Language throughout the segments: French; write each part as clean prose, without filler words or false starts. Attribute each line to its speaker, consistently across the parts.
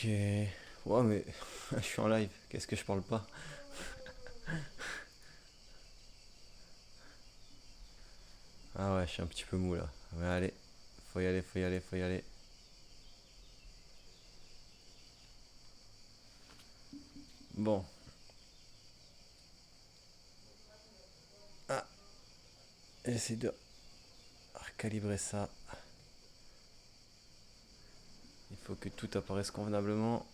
Speaker 1: Ok. Ouais, mais je suis en live. Qu'est-ce que je parle pas? Ah ouais, je suis un petit peu mou là. Mais allez, faut y aller, faut y aller, faut y aller. Bon. Ah, j'essaie de recalibrer ça. Il faut que tout apparaisse convenablement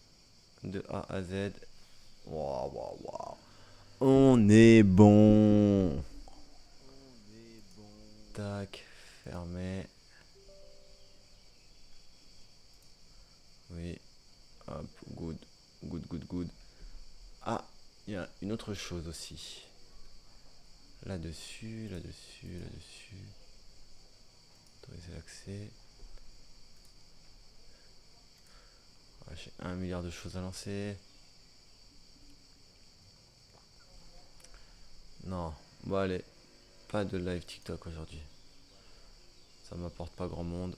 Speaker 1: de A à Z. Waouh, waouh, waouh. On est bon. Tac, fermé. Oui, hop, good, good, good, good. Ah, il y a une autre chose aussi. Là-dessus, là-dessus, là-dessus. Autoriser l'accès. Ouais, j'ai un milliard de choses à lancer. Non, bon allez, pas de live TikTok aujourd'hui. Ça m'apporte pas grand monde.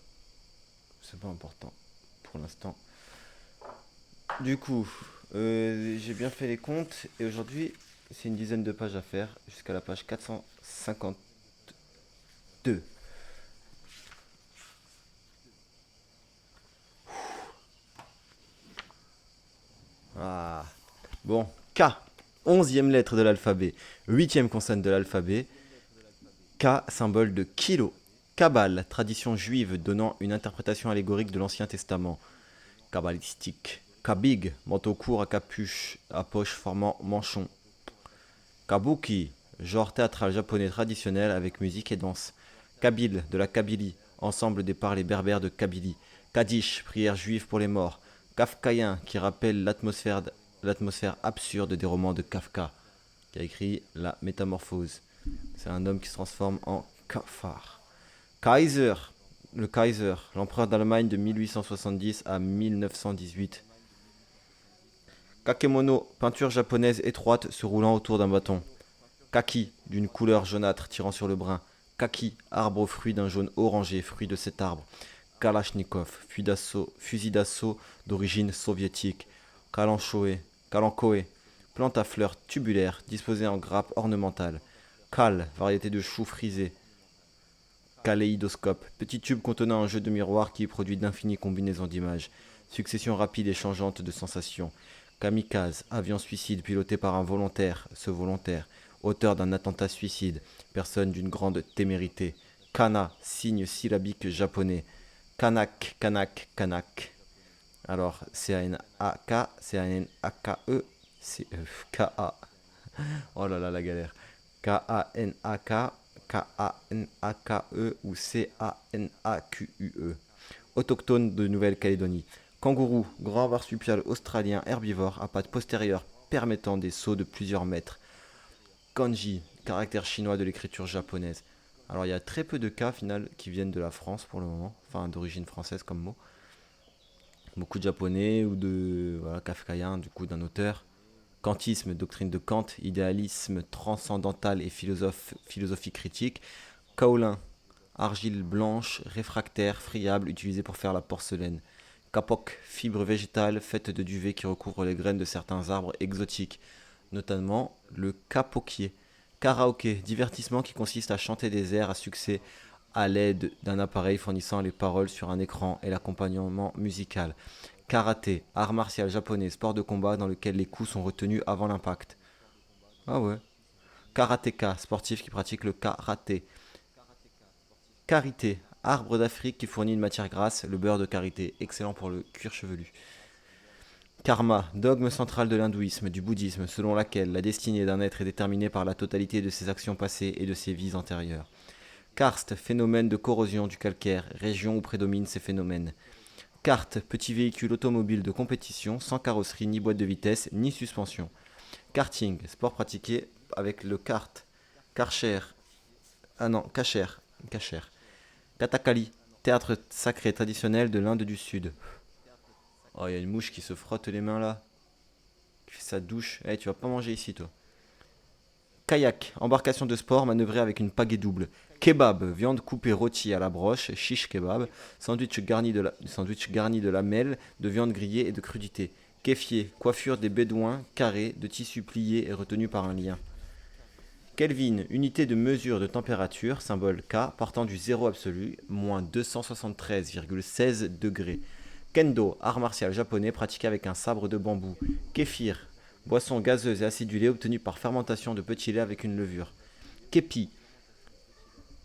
Speaker 1: C'est pas important pour l'instant. Du coup, j'ai bien fait les comptes et aujourd'hui, c'est une dizaine de pages à faire jusqu'à la page 452. Ah, bon, K, onzième lettre de l'alphabet, huitième consonne de l'alphabet. K, symbole de kilo. Kabbale, tradition juive donnant une interprétation allégorique de l'Ancien Testament. Kabbalistique. Kabig, manteau court à capuche, à poche formant manchon. Kabuki, genre théâtral japonais traditionnel avec musique et danse. Kabyle, de la Kabylie, ensemble des parlers berbères de Kabylie. Kaddish, prière juive pour les morts. Kafkaïen, qui rappelle l'atmosphère absurde des romans de Kafka, qui a écrit La Métamorphose. C'est un homme qui se transforme en cafard. Kaiser, le Kaiser, l'empereur d'Allemagne de 1870 à 1918. Kakemono, peinture japonaise étroite se roulant autour d'un bâton. Kaki, d'une couleur jaunâtre tirant sur le brun. Kaki, arbre aux fruits d'un jaune orangé, fruit de cet arbre. Kalachnikov, fusil d'assaut d'origine soviétique. Kalanchoe, plante à fleurs tubulaires disposée en grappes ornementales. Kal, variété de chou frisé. Kaléidoscope, petit tube contenant un jeu de miroir qui produit d'infinies combinaisons d'images. Succession rapide et changeante de sensations. Kamikaze, avion suicide piloté par un volontaire, ce volontaire, auteur d'un attentat suicide, personne d'une grande témérité. Kana, signe syllabique japonais. Kanak, kanak, kanak. Alors, C-A-N-A-K, C-A-N-A-K-E, C-E-K-A. Oh là là, la galère. K-A-N-A-K, K-A-N-A-K-E ou C-A-N-A-Q-U-E. Autochtone de Nouvelle-Calédonie. Kangourou, grand marsupial australien herbivore à pattes postérieures permettant des sauts de plusieurs mètres. Kanji, caractère chinois de l'écriture japonaise. Alors il y a très peu de cas final qui viennent de la France pour le moment, enfin d'origine française comme mot. Beaucoup de japonais ou de voilà, kafkaïen du coup d'un auteur. Kantisme, doctrine de Kant, idéalisme transcendantal et philosophie critique. Kaolin, argile blanche, réfractaire, friable, utilisée pour faire la porcelaine. Kapok, fibre végétale faite de duvet qui recouvre les graines de certains arbres exotiques, notamment le kapokier. Karaoké, divertissement qui consiste à chanter des airs à succès à l'aide d'un appareil fournissant les paroles sur un écran et l'accompagnement musical. Karaté, art martial japonais, sport de combat dans lequel les coups sont retenus avant l'impact. Ah ouais. Karatéka, sportif qui pratique le karaté. Karité, arbre d'Afrique qui fournit une matière grasse, le beurre de karité, excellent pour le cuir chevelu. Karma, dogme central de l'hindouisme, du bouddhisme, selon laquelle la destinée d'un être est déterminée par la totalité de ses actions passées et de ses vies antérieures. Karst, phénomène de corrosion du calcaire, région où prédominent ces phénomènes. Kart, petit véhicule automobile de compétition sans carrosserie, ni boîte de vitesse, ni suspension. Karting, sport pratiqué avec le kart. Karcher, ah non, kacher, kacher. Katakali, théâtre sacré traditionnel de l'Inde du Sud. Oh, il y a une mouche qui se frotte les mains là, qui fait sa douche. Eh, tu vas pas manger ici toi. Kayak, embarcation de sport manœuvrée avec une pagaie double. Kebab, viande coupée rôtie à la broche, shish kebab, sandwich garni de lamelles, de viande grillée et de crudités. Kéfier, coiffure des bédouins, carré, de tissu plié et retenu par un lien. Kelvin, unité de mesure de température, symbole K, partant du zéro absolu, moins 273,16 degrés. Kendo, art martial japonais pratiqué avec un sabre de bambou. Kéfir, boisson gazeuse et acidulée obtenue par fermentation de petits laits avec une levure. Képi,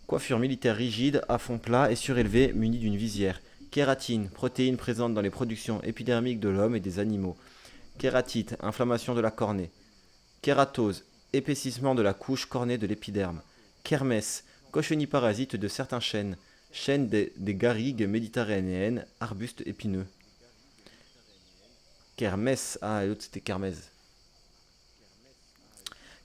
Speaker 1: coiffure militaire rigide, à fond plat et surélevé, munie d'une visière. Kératine, protéine présente dans les productions épidermiques de l'homme et des animaux. Kératite, inflammation de la cornée. Kératose, épaississement de la couche cornée de l'épiderme. Kermès, cochenille parasite de certains chênes. Chêne des garrigues méditerranéennes, arbustes épineux. Kermès, ah et l'autre c'était Kermès.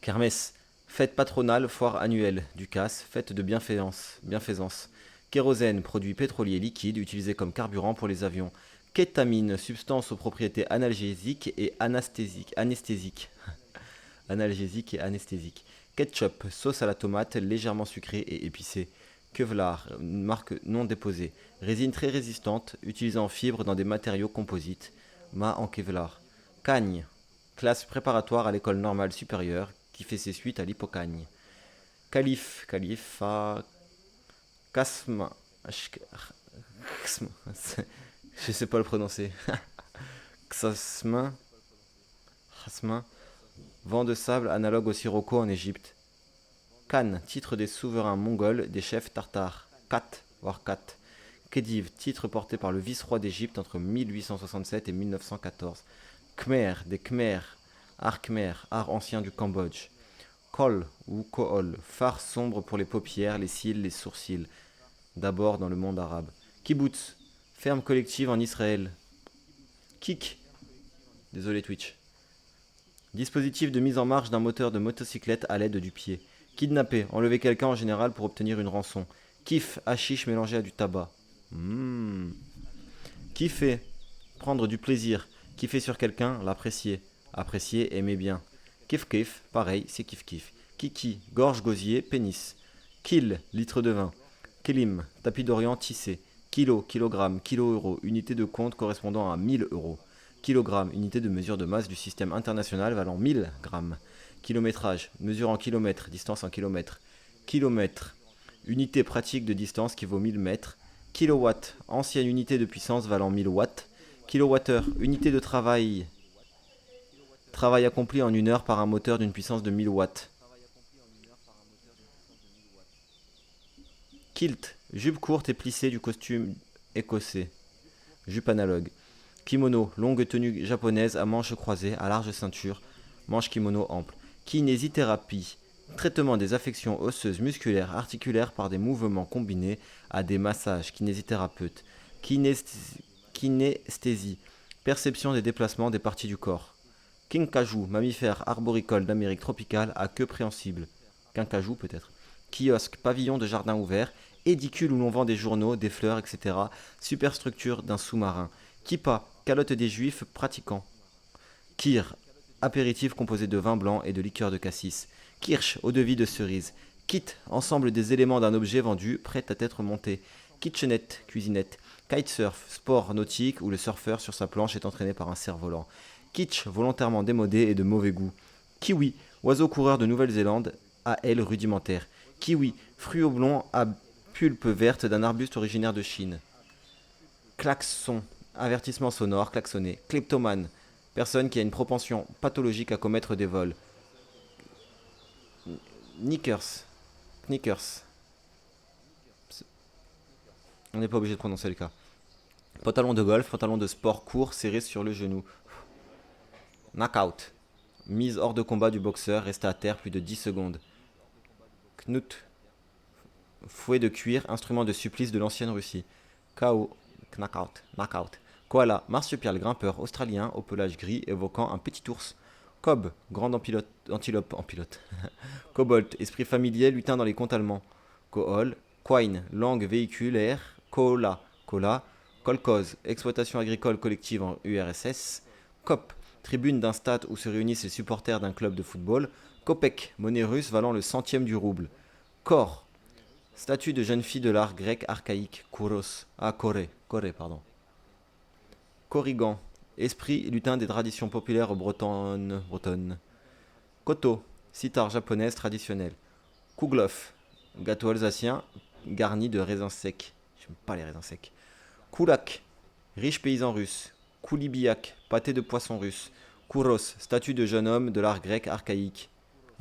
Speaker 1: Kermès, fête patronale, foire annuelle, Ducasse, fête de bienfaisance. Kérosène, produit pétrolier liquide utilisé comme carburant pour les avions. Kétamine, substance aux propriétés analgésiques et anesthésiques. Analgésique et anesthésique. Ketchup, sauce à la tomate légèrement sucrée et épicée. Kevlar, une marque non déposée. Résine très résistante, utilisée en fibre dans des matériaux composites. Mât en Kevlar. Cagne, classe préparatoire à l'école normale supérieure qui fait ses suites à l'Hippocagne. Califa, Kasma, je sais pas le prononcer. Xasmin, vent de sable analogue au sirocco en Égypte. Khan, titre des souverains mongols, des chefs tartares. Kat, voire Kat. Khedive, titre porté par le vice-roi d'Égypte entre 1867 et 1914. Khmer, des Khmers. Khmer, art ancien du Cambodge. Kol ou Kohol, phare sombre pour les paupières, les cils, les sourcils. D'abord dans le monde arabe. Kibbutz, ferme collective en Israël. Kik, désolé Twitch. Dispositif de mise en marche d'un moteur de motocyclette à l'aide du pied. Kidnapper, enlever quelqu'un en général pour obtenir une rançon. Kiff, hashish mélangé à du tabac. Kiffer, prendre du plaisir. Kiffer sur quelqu'un, l'apprécier. Apprécier, aimer bien. Kiff kiff, pareil, c'est kiff kiff. Kiki, gorge gosier, pénis. Kill, litre de vin. Kelim, tapis d'Orient tissé. Kilo, kilogramme, kilo-euro, unité de compte correspondant à 1000 euros. Kilogramme, unité de mesure de masse du système international valant 1000 grammes. Kilométrage, mesure en kilomètres, distance en kilomètres. Kilomètre, unité pratique de distance qui vaut 1000 mètres. Kilowatt, ancienne unité de puissance valant 1000 watts. Kilowattheure, unité de travail. Travail accompli en une heure par un moteur d'une puissance de 1000 watts. Kilt, jupe courte et plissée du costume écossais. Jupe analogue. Kimono, longue tenue japonaise à manches croisées, à large ceinture. Manche kimono ample. Kinésithérapie, traitement des affections osseuses, musculaires, articulaires par des mouvements combinés à des massages. Kinésithérapeute. Kinesthésie, perception des déplacements des parties du corps. Kinkajou, mammifère arboricole d'Amérique tropicale à queue préhensible. Kinkajou peut-être. Kiosque, pavillon de jardin ouvert. Édicule où l'on vend des journaux, des fleurs, etc. Superstructure d'un sous-marin. Kippa, calotte des juifs pratiquants. Kir, apéritif composé de vin blanc et de liqueur de cassis. Kirsch, eau-de-vie de cerise. Kit, ensemble des éléments d'un objet vendu, prêt à être monté. Kitchenette, cuisinette. Kitesurf, sport nautique où le surfeur sur sa planche est entraîné par un cerf-volant. Kitsch, volontairement démodé et de mauvais goût. Kiwi, oiseau coureur de Nouvelle-Zélande, à ailes rudimentaires. Kiwi, fruit oblong à pulpe verte d'un arbuste originaire de Chine. Klaxon, avertissement sonore, klaxonner. Kleptomane, personne qui a une propension pathologique à commettre des vols. Knickers. On n'est pas obligé de prononcer le cas. Pantalon de golf, pantalon de sport court serré sur le genou. Knockout, mise hors de combat du boxeur, resté à terre plus de 10 secondes. Knut, fouet de cuir, instrument de supplice de l'ancienne Russie. KO, knockout. Koala, marsupial grimpeur australien au pelage gris évoquant un petit ours. Cob, grande antilope en pilote. Cobalt, esprit familier, lutin dans les contes allemands. Kohol, Quine, langue véhiculaire. Cola, Kolkhoz, exploitation agricole collective en URSS. Cop, tribune d'un stade où se réunissent les supporters d'un club de football. Kopek, monnaie russe valant le centième du rouble. Kor, statue de jeune fille de l'art grec archaïque. Kouros. Ah, Koré, pardon. Corrigan, esprit lutin des traditions populaires bretonnes. Koto, sitar japonaise traditionnelle. Kouglof, gâteau alsacien garni de raisins secs. J'aime pas les raisins secs. Koulak, riche paysan russe. Koulibiak, pâté de poisson russe. Kouros, statue de jeune homme de l'art grec archaïque.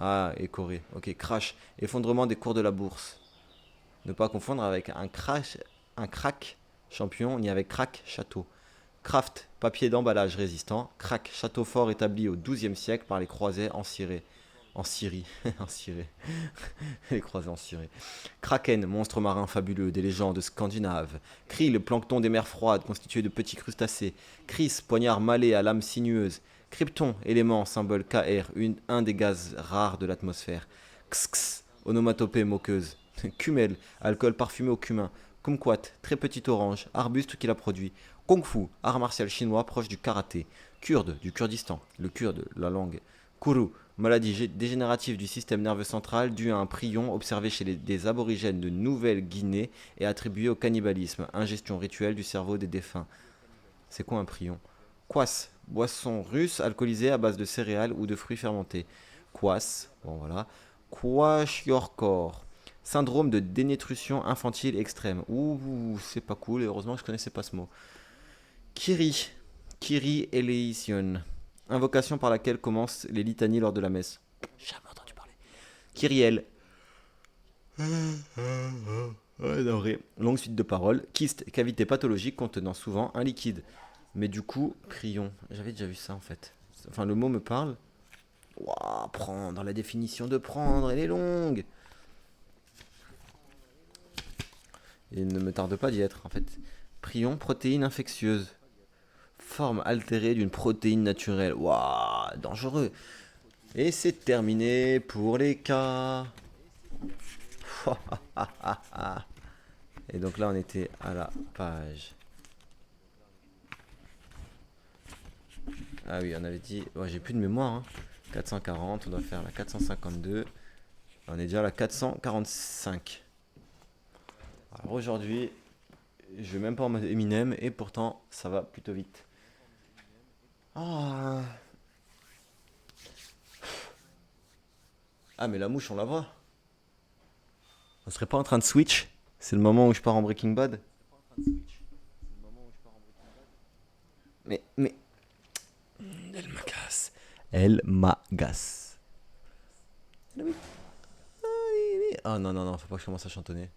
Speaker 1: Ah, et Corée. Ok, crash, effondrement des cours de la bourse. Ne pas confondre avec un crack champion, ni avec crack château. Kraft, papier d'emballage résistant. Crack, château fort établi au XIIe siècle par les croisés en Syrie. En Syrie, en Syrie. Les croisés en Syrie. Kraken, monstre marin fabuleux des légendes scandinaves. Krill, plancton des mers froides constitué de petits crustacés. Chris, poignard malais à lame sinueuse. Krypton, élément, symbole Kr, un des gaz rares de l'atmosphère. Xx, onomatopée moqueuse. Kumel, alcool parfumé au cumin. Kumquat, très petit orange, arbuste qui la produit. Kung Fu, art martial chinois proche du karaté. Kurde, du Kurdistan, le kurde, la langue. Kuru, maladie dégénérative du système nerveux central due à un prion observé chez des aborigènes de Nouvelle-Guinée et attribué au cannibalisme, ingestion rituelle du cerveau des défunts. C'est quoi un prion? Kwas, boisson russe alcoolisée à base de céréales ou de fruits fermentés. Kwas, bon voilà. Kwashiorkor, syndrome de dénutrition infantile extrême. Ouh, c'est pas cool, et heureusement que je connaissais pas ce mot. Kiri, Kiri eleison, invocation par laquelle commencent les litanies lors de la messe. Jamais entendu parler. Kyriel, ouais, non, longue suite de paroles. Kyste, cavité pathologique contenant souvent un liquide. Mais du coup, prion. J'avais déjà vu ça en fait. Enfin, le mot me parle. Ouah, prendre, la définition de prendre, elle est longue. Il ne me tarde pas d'y être en fait. Prion, protéine infectieuse. Forme altérée d'une protéine naturelle. Waouh, dangereux. Et c'est terminé pour les cas. Et donc là, on était à la page. Ah oui, on avait dit. Ouais, j'ai plus de mémoire. Hein. 440, on doit faire la 452. On est déjà à la 445. Alors aujourd'hui, je vais même pas en mode Eminem et pourtant, ça va plutôt vite. Ah, ah mais la mouche, on la voit. On serait pas en train de switch? C'est le moment où je pars en Breaking Bad. Mais, elle m'agace. Elle m'agace. Ah non, non, non, faut pas que je commence à chantonner.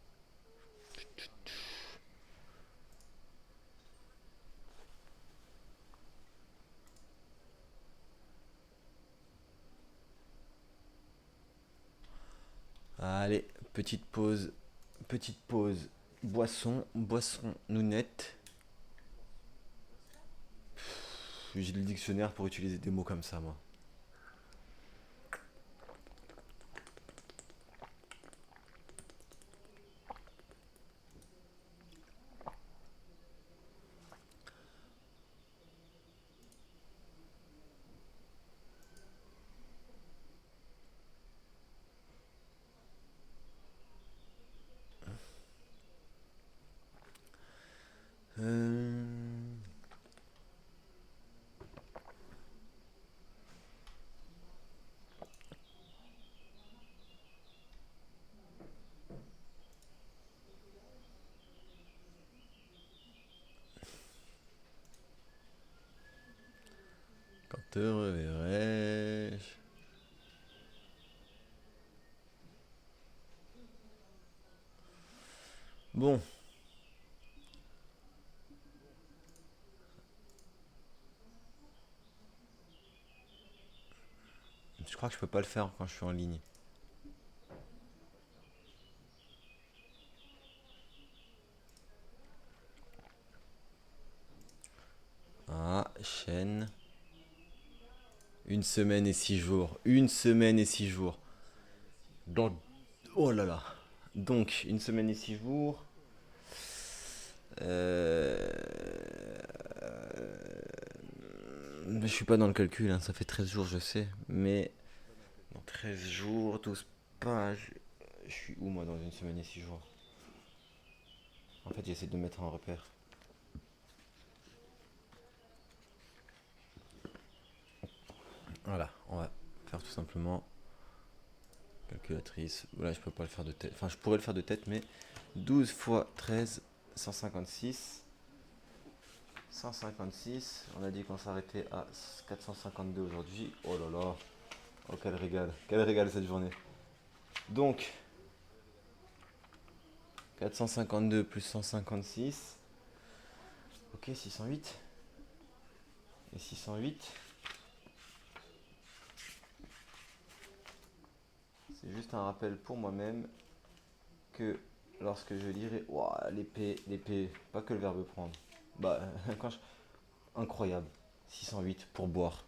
Speaker 1: Allez, petite pause, boisson nounette. J'ai le dictionnaire pour utiliser des mots comme ça, moi. Euh... Quand te reverrai-je? Bon, je crois que je peux pas le faire quand je suis en ligne. Ah, chaîne. Une semaine et 6 jours. Une semaine et 6 jours. Dans... Oh là là. Donc, une semaine et 6 jours. Euh... Je suis pas dans le calcul, hein, ça fait 13 jours, je sais. Mais. Non. 13 jours, 12 pages. Je suis où moi dans une semaine et 6 jours? En fait, j'essaie de mettre un repère. Voilà, on va faire tout simplement calculatrice. Là, je peux pas le faire de tête. Enfin, je pourrais le faire de tête, mais 12 fois 13, 156. 156. On a dit qu'on s'arrêtait à 452 aujourd'hui. Oh là là. Oh, quel régal cette journée. Donc, 452 plus 156. Ok, 608. Et 608, c'est juste un rappel pour moi-même que lorsque je lirai. Ouah, l'épée, pas que le verbe prendre. Bah, quand je... Incroyable. 608 pour boire.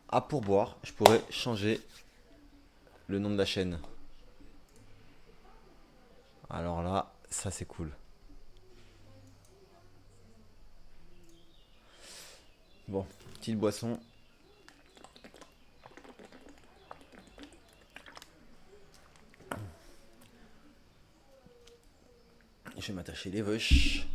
Speaker 1: Ah, pour boire, je pourrais changer le nom de la chaîne. Alors là, ça c'est cool. Bon, petite boisson. Je vais m'attacher les vaches.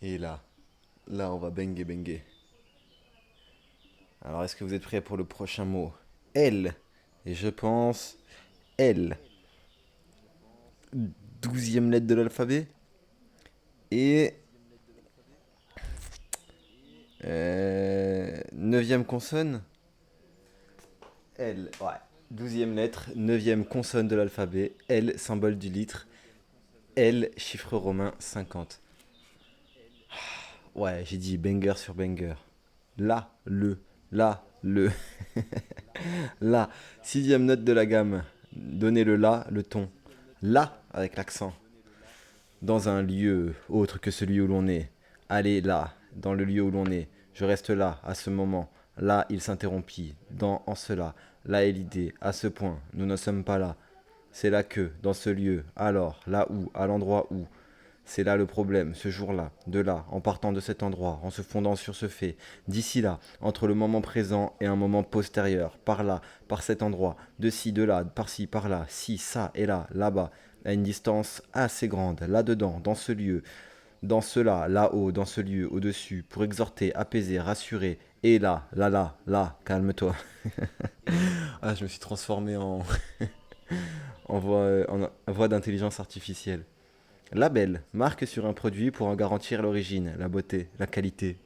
Speaker 1: Et là, on va bengue. Alors, est-ce que vous êtes prêts pour le prochain mot? L. Et je pense L. 12e lettre de l'alphabet. Et 9e consonne. L. Ouais. 12e lettre, 9e consonne de l'alphabet. L, symbole du litre. L, chiffre romain 50. Ouais, j'ai dit banger sur banger. Là, le. La, 6e note de la gamme. Donnez le la, le ton. Là, avec l'accent. Dans un lieu autre que celui où l'on est. Allez là, dans le lieu où l'on est. Je reste là, à ce moment. Là, il s'interrompit. En cela. Là est l'idée. À ce point. Nous ne sommes pas là. C'est là que, dans ce lieu. Alors, là où, à l'endroit où. C'est là le problème, ce jour-là, de là, en partant de cet endroit, en se fondant sur ce fait, d'ici là, entre le moment présent et un moment postérieur, par là, par cet endroit, de ci, de là, par-ci, par-là, ci, ça et là, là-bas, à une distance assez grande, là-dedans, dans ce lieu, dans cela, là-haut, dans ce lieu, au-dessus, pour exhorter, apaiser, rassurer, et là, calme-toi. Ah, je me suis transformé en voix d'intelligence artificielle. Label, marque sur un produit pour en garantir l'origine, la beauté, la qualité.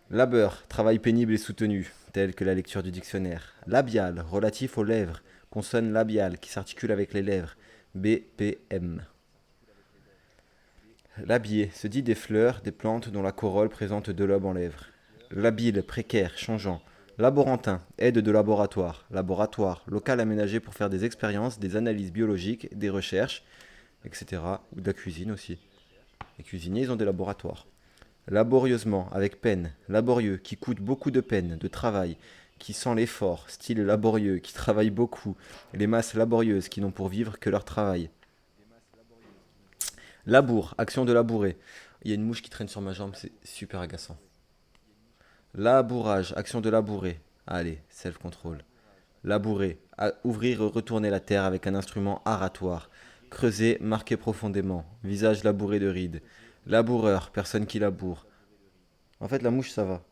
Speaker 1: Labeur, travail pénible et soutenu, tel que la lecture du dictionnaire. Labial, relatif aux lèvres, consonne labiale qui s'articule avec les lèvres. BPM. Labier, se dit des fleurs, des plantes dont la corolle présente deux lobes en lèvres. Labile, précaire, changeant. Laborantin, aide de laboratoire. Laboratoire, local aménagé pour faire des expériences, des analyses biologiques, des recherches, etc. Ou de la cuisine aussi. Les cuisiniers, ils ont des laboratoires. Laborieusement, avec peine. Laborieux, qui coûte beaucoup de peine, de travail, qui sent l'effort, style laborieux, qui travaille beaucoup. Les masses laborieuses qui n'ont pour vivre que leur travail. Labour, action de labourer. Il y a une mouche qui traîne sur ma jambe, c'est super agaçant. Labourage, action de labourer. Allez, self-control. Labourer, ouvrir et retourner la terre avec un instrument aratoire. Creuser, marquer profondément. Visage labouré de rides. Laboureur, personne qui laboure. En fait, la mouche, ça va.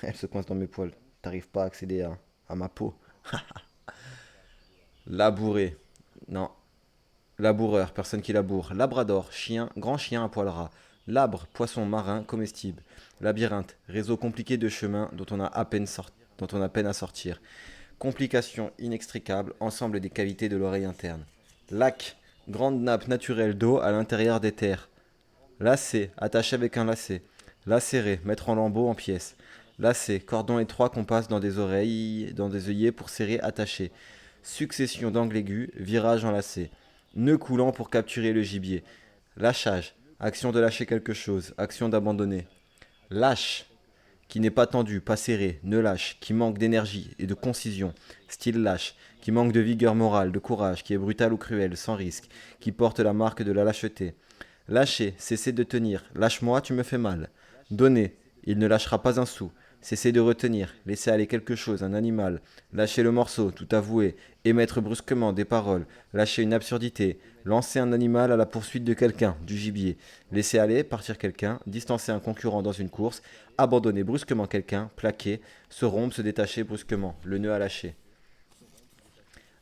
Speaker 1: Elle se coince dans mes poils. T'arrives pas à accéder à ma peau. Labourer. Non. Laboureur, personne qui laboure. Labrador, chien, grand chien à poil ras. Labre, poisson marin comestible. Labyrinthe, réseau compliqué de chemins dont on a peine à sortir. Complications inextricables, ensemble des cavités de l'oreille interne. Lac, grande nappe naturelle d'eau à l'intérieur des terres. Lacet, attaché avec un lacet. Lacérer, mettre en lambeaux en pièces. Lacet, cordon étroit qu'on passe dans des oreilles, dans des œillets pour serrer, attacher. Succession d'angles aigus, virage en lacet. Nœud coulant pour capturer le gibier. Lâchage, action de lâcher quelque chose, action d'abandonner. Lâche, qui n'est pas tendu, pas serré, ne lâche, qui manque d'énergie et de concision, style lâche, qui manque de vigueur morale, de courage, qui est brutal ou cruel, sans risque, qui porte la marque de la lâcheté. Lâcher, cesser de tenir, lâche-moi, tu me fais mal. Donner, il ne lâchera pas un sou. Cesser de retenir, laisser aller quelque chose, un animal, lâcher le morceau, tout avouer, émettre brusquement des paroles, lâcher une absurdité, lancer un animal à la poursuite de quelqu'un, du gibier, laisser aller, partir quelqu'un, distancer un concurrent dans une course, abandonner brusquement quelqu'un, plaquer, se rompre, se détacher brusquement, le nœud à lâcher.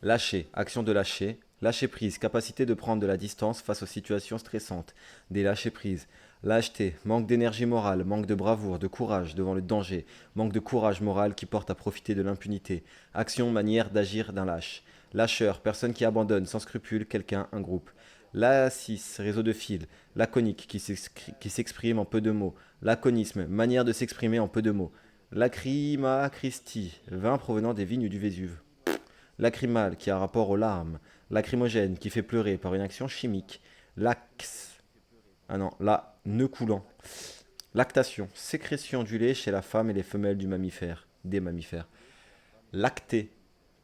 Speaker 1: Lâcher, action de lâcher. Lâcher prise, capacité de prendre de la distance face aux situations stressantes. Des lâcher prises. Lâcheté, manque d'énergie morale, manque de bravoure, de courage devant le danger, manque de courage moral qui porte à profiter de l'impunité. Action, manière d'agir d'un lâche. Lâcheur, personne qui abandonne sans scrupule quelqu'un, un groupe. Lacis, réseau de fil. Laconique, qui s'exprime en peu de mots. Laconisme, manière de s'exprimer en peu de mots. Lacrima Christi, vin provenant des vignes du Vésuve. Lacrymal, qui a rapport aux larmes. Lacrymogène, qui fait pleurer par une action chimique. Lax. Ah non, là, nœud coulant. Lactation, sécrétion du lait chez la femme et les femelles du mammifère, des mammifères. Lacté,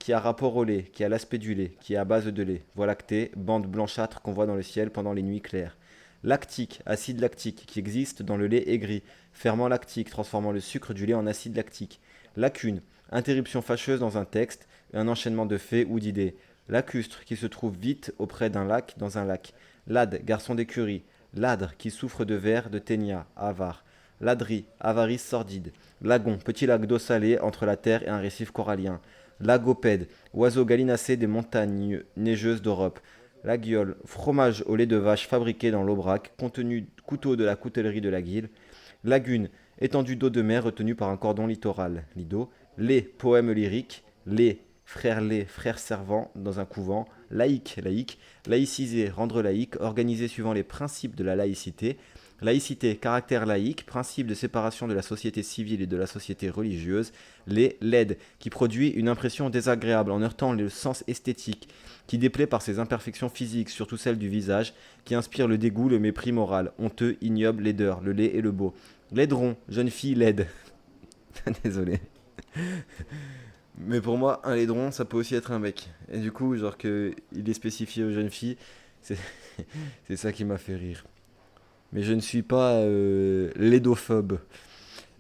Speaker 1: qui a rapport au lait, qui a l'aspect du lait, qui est à base de lait. Voie lactée, bande blanchâtre qu'on voit dans le ciel pendant les nuits claires. Lactique, acide lactique, qui existe dans le lait aigri. Ferment lactique, transformant le sucre du lait en acide lactique. Lacune, interruption fâcheuse dans un texte, un enchaînement de faits ou d'idées. Lacustre, qui se trouve vite auprès d'un lac dans un lac. Lad, garçon d'écurie. Ladre, qui souffre de vers, de ténia, avare. Ladri, avarice sordide. Lagon, petit lac d'eau salée entre la terre et un récif corallien. Lagopède, oiseau gallinacé des montagnes neigeuses d'Europe. Laguiole, fromage au lait de vache fabriqué dans l'Aubrac, contenu couteau de la coutellerie de la Guille. Lagune, étendue d'eau de mer retenue par un cordon littoral. Lido. Lait, poème lyrique. Lait, frère servant dans un couvent. Laïque, laïciser, rendre laïque, organisé suivant les principes de la laïcité. Laïcité, caractère laïque, principe de séparation de la société civile et de la société religieuse. Les LED, qui produit une impression désagréable en heurtant le sens esthétique, qui déplaît par ses imperfections physiques, surtout celles du visage, qui inspire le dégoût, le mépris moral, honteux, ignoble, laideur, le laid et le beau. Laideron, jeune fille laide. Désolé. Mais pour moi, un laidron, ça peut aussi être un mec. Et du coup, genre que il est spécifié aux jeunes filles, c'est c'est ça qui m'a fait rire. Mais je ne suis pas laidophobe.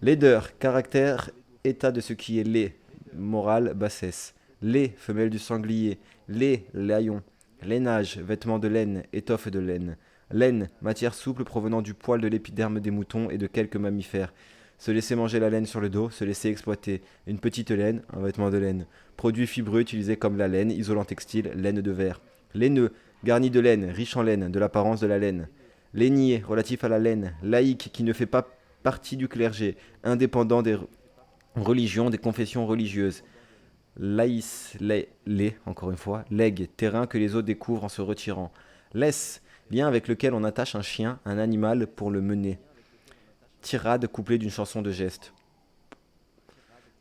Speaker 1: Laideur, caractère, état de ce qui est laid, morale, bassesse. Lait, femelle du sanglier. Lait, laillon. Lainage, vêtement de laine, étoffe de laine. Laine, matière souple provenant du poil de l'épiderme des moutons et de quelques mammifères. Se laisser manger la laine sur le dos, se laisser exploiter. Une petite laine, un vêtement de laine. Produit fibreux utilisé comme la laine, isolant textile, laine de verre. Laineux, garni de laine, riche en laine, de l'apparence de la laine. Laignier, relatif à la laine. Laïque, qui ne fait pas partie du clergé, indépendant des religions, des confessions religieuses. Laïs, encore une fois. Legs, terrain que les autres découvrent en se retirant. Laisse, lien avec lequel on attache un chien, un animal pour le mener. Tirade couplée d'une chanson de geste.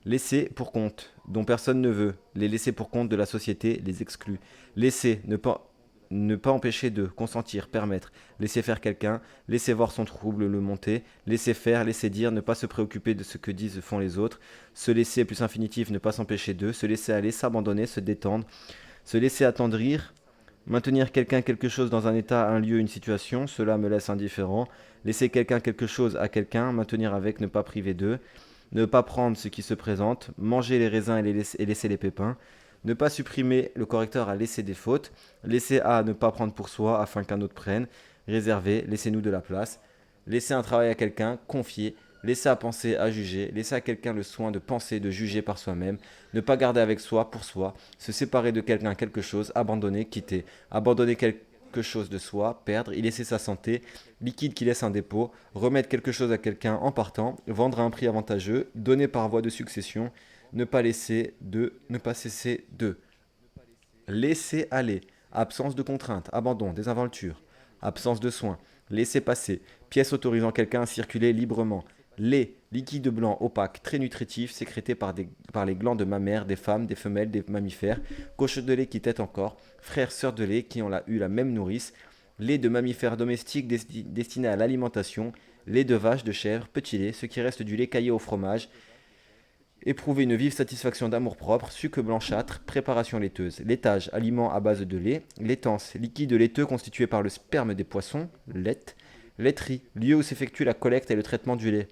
Speaker 1: Laisser pour compte, dont personne ne veut. Les laisser pour compte de la société, les exclus. Laisser, ne pas empêcher de, consentir, permettre. Laisser faire quelqu'un, laisser voir son trouble le monter. Laisser faire, laisser dire, ne pas se préoccuper de ce que disent font les autres. Se laisser plus infinitif, ne pas s'empêcher d'eux. Se laisser aller, s'abandonner, se détendre. Se laisser attendrir. Maintenir quelqu'un quelque chose dans un état, un lieu, une situation, cela me laisse indifférent. Laisser quelqu'un quelque chose à quelqu'un, maintenir avec, ne pas priver d'eux. Ne pas prendre ce qui se présente, manger les raisins et laisser les pépins. Ne pas supprimer le correcteur à laisser des fautes. Laisser à ne pas prendre pour soi afin qu'un autre prenne. Réserver, laissez-nous de la place. Laisser un travail à quelqu'un, confier. Laisser à penser, à juger. Laisser à quelqu'un le soin de penser, de juger par soi-même. Ne pas garder avec soi, pour soi. Se séparer de quelqu'un, quelque chose. Abandonner, quitter. Abandonner quelque chose de soi, perdre, y laisser sa santé, liquide qui laisse un dépôt, remettre quelque chose à quelqu'un en partant, vendre à un prix avantageux, donner par voie de succession, ne pas laisser de, ne pas cesser de. Laisser aller, absence de contrainte, abandon, désinvolture, absence de soins, laisser passer, pièce autorisant quelqu'un à circuler librement. Lait, liquide blanc opaque, très nutritif, sécrété par les glandes mammaires des femmes, des femelles, des mammifères, coche de lait qui tète encore, frères, sœurs de lait qui ont eu la même nourrice, lait de mammifères domestiques destiné à l'alimentation, lait de vache, de chèvre, petit lait, ce qui reste du lait caillé au fromage, éprouver une vive satisfaction d'amour-propre, sucre blanchâtre, préparation laiteuse, laitage, aliment à base de lait, laitance, liquide laiteux constitué par le sperme des poissons, lait, laiterie, lieu où s'effectue la collecte et le traitement du lait,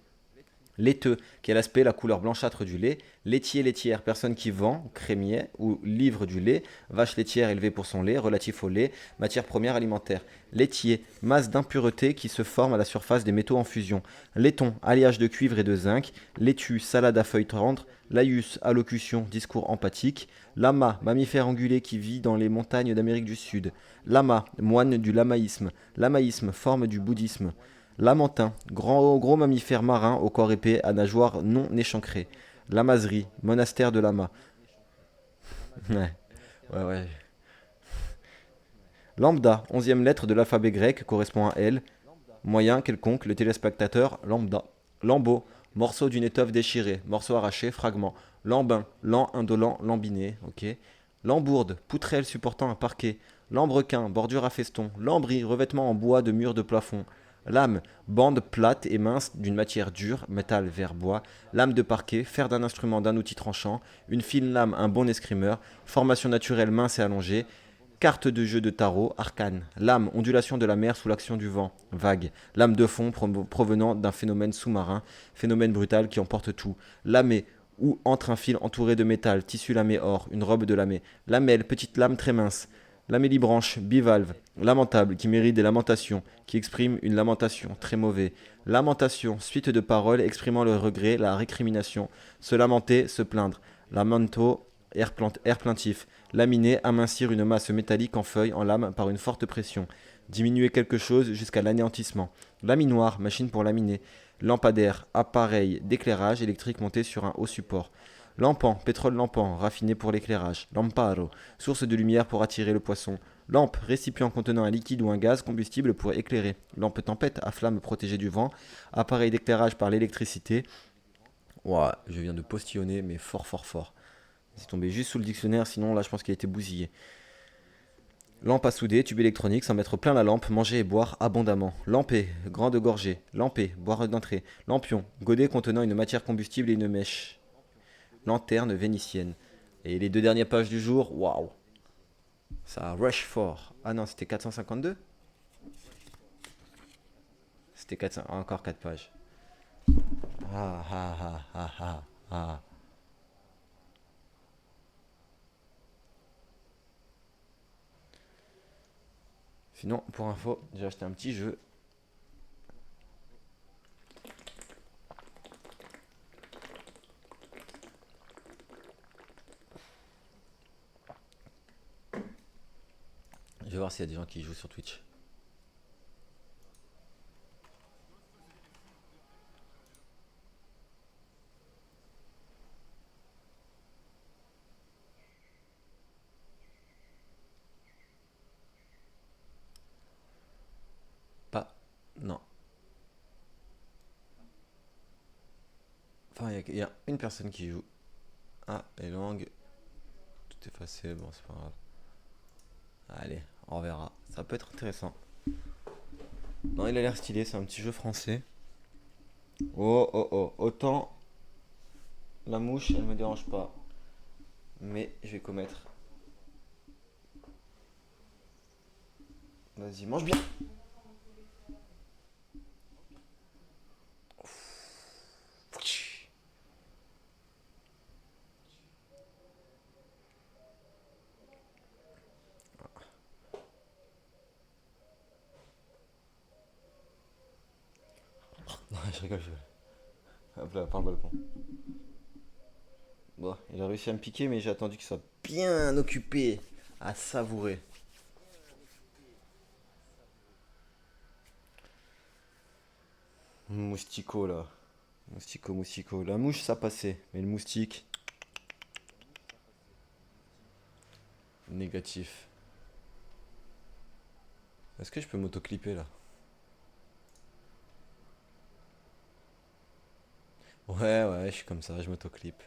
Speaker 1: laiteux, qui a l'aspect, la couleur blanchâtre du lait, laitier, laitière, personne qui vend, crémier ou livre du lait, vache laitière élevée pour son lait, relatif au lait, matière première alimentaire, laitier, masse d'impuretés qui se forme à la surface des métaux en fusion, laiton, alliage de cuivre et de zinc, laitue, salade à feuilles tendres, laïus, allocution, discours empathique, lama, mammifère angulé qui vit dans les montagnes d'Amérique du Sud, lama, moine du lamaïsme, forme du bouddhisme, Lamentin, gros mammifère marin au corps épais à nageoires non échancrées. Lamazerie, monastère de Lama. Ouais, ouais. Lambda, onzième lettre de l'alphabet grec, correspond à L. Moyen, quelconque, le téléspectateur, lambda. Lambeau, morceau d'une étoffe déchirée, morceau arraché, fragment. Lambin, lent, indolent, lambiné, ok. Lambourde, poutrelle supportant un parquet. Lambrequin, bordure à feston. Lambris, revêtement en bois de mur de plafond. Lame, bande plate et mince d'une matière dure, métal, verre, bois. Lame de parquet, fer d'un instrument d'un outil tranchant. Une fine lame, un bon escrimeur. Formation naturelle mince et allongée. Carte de jeu de tarot, arcane. Lame, ondulation de la mer sous l'action du vent, vague. Lame de fond provenant d'un phénomène sous-marin, phénomène brutal qui emporte tout. Lamé, où entre un fil entouré de métal, tissu lamé or, une robe de lamé. Lamelle, petite lame très mince. Lamellibranche, bivalve. Lamentable, qui mérite des lamentations, qui exprime une lamentation, très mauvais. Lamentation, suite de paroles exprimant le regret, la récrimination. Se lamenter, se plaindre. Lamento, air plaintif. Laminer, amincir une masse métallique en feuille, en lame, par une forte pression. Diminuer quelque chose jusqu'à l'anéantissement. Laminoir, machine pour laminer. Lampadaire, appareil d'éclairage électrique monté sur un haut support. Lampan, pétrole lampant, raffiné pour l'éclairage. Lamparo, source de lumière pour attirer le poisson. Lampe, récipient contenant un liquide ou un gaz combustible pour éclairer. Lampe tempête, à flamme protégée du vent. Appareil d'éclairage par l'électricité. Ouah, je viens de postillonner, mais fort, fort, fort. C'est tombé juste sous le dictionnaire, sinon là je pense qu'il a été bousillé. Lampe à souder, tube électronique, sans mettre plein la lampe, manger et boire abondamment. Lampée, grande gorgée. Lampée, boire d'entrée. Lampion, godet contenant une matière combustible et une mèche. Lanterne vénitienne. Et les deux dernières pages du jour, waouh, ça rush fort. Ah non, c'était 452. C'était 400, encore 4 pages. Ah ah ah ah ah ah. Sinon, pour info, j'ai acheté un petit jeu. Je vais voir s'il y a des gens qui jouent sur Twitch. Pas. Non. Enfin, il y a une personne qui joue. Ah, les langues. Tout effacé, bon, c'est pas grave. Allez, on verra. Ça peut être intéressant. Non, il a l'air stylé, c'est un petit jeu français. Oh, oh, oh. Autant la mouche, elle me dérange pas. Mais je vais commettre. Vas-y, mange bien. Non, je rigole, je rigole. Hop là, par le balcon. Bon, il a réussi à me piquer, mais j'ai attendu qu'il soit bien occupé à savourer. Moustico là. Moustico, moustico. La mouche, ça passait. Mais le moustique, négatif. Est-ce que je peux m'autoclipper là? Ouais, ouais, je suis comme ça, je m'autoclippe.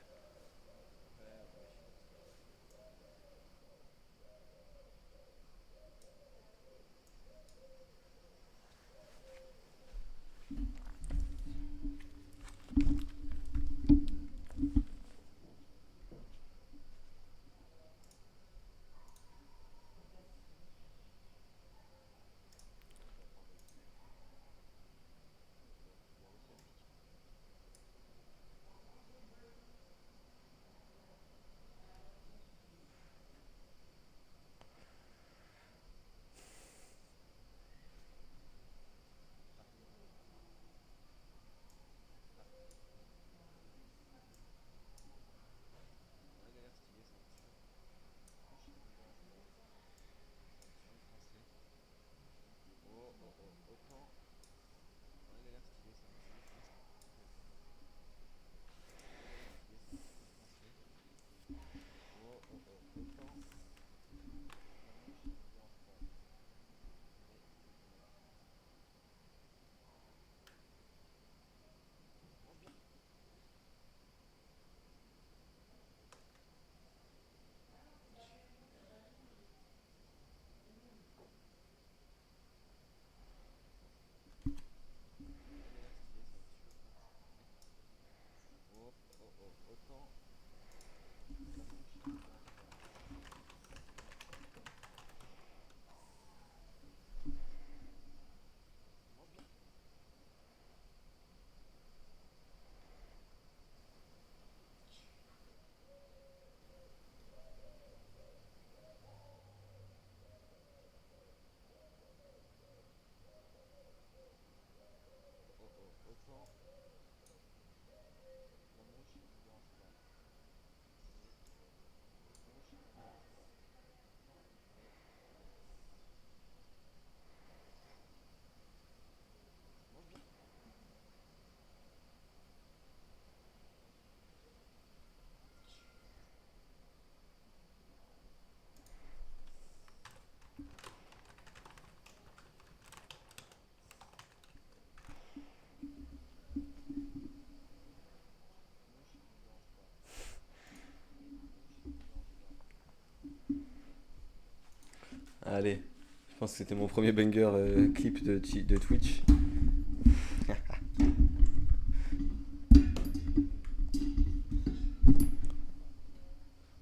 Speaker 1: Allez, je pense que c'était mon premier banger clip de Twitch.